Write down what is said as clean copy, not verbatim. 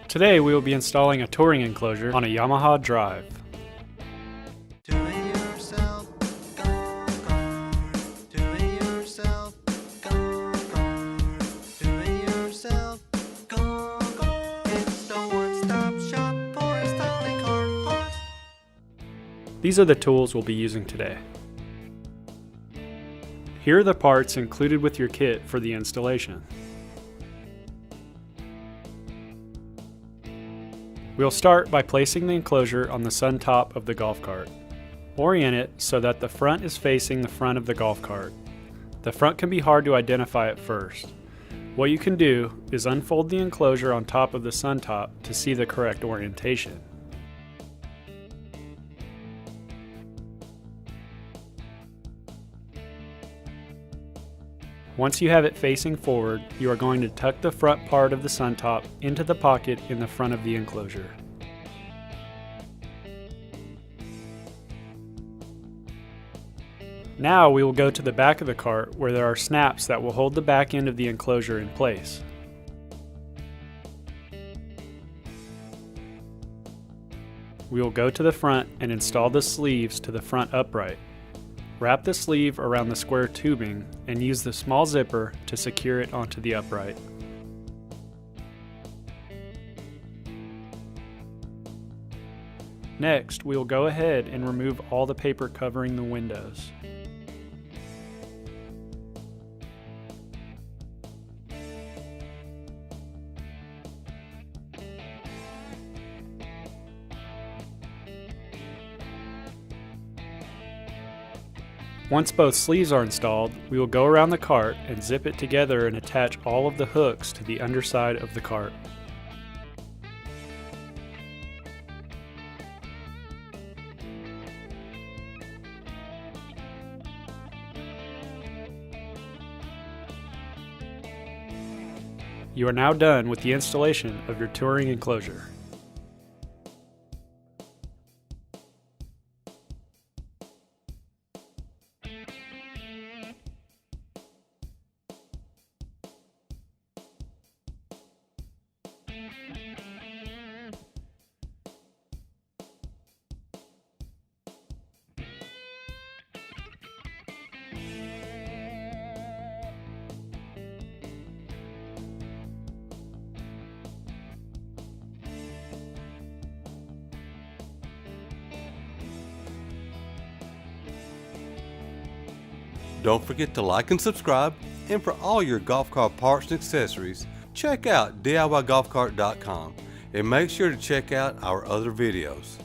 Today we will be installing a touring enclosure on a Yamaha Drive. These are the tools we'll be using today. Here are the parts included with your kit for the installation. We'll start by placing the enclosure on the sun top of the golf cart. Orient it so that the front is facing the front of the golf cart. The front can be hard to identify at first. What you can do is unfold the enclosure on top of the sun top to see the correct orientation. Once you have it facing forward, you are going to tuck the front part of the sun top into the pocket in the front of the enclosure. Now we will go to the back of the cart where there are snaps that will hold the back end of the enclosure in place. We will go to the front and install the sleeves to the front upright. Wrap the sleeve around the square tubing and use the small zipper to secure it onto the upright. Next, we will go ahead and remove all the paper covering the windows. Once both sleeves are installed, we will go around the cart and zip it together and attach all of the hooks to the underside of the cart. You are now done with the installation of your touring enclosure. Don't forget to like and subscribe, and for all your golf cart parts and accessories, check out DIYgolfcart.com and make sure to check out our other videos.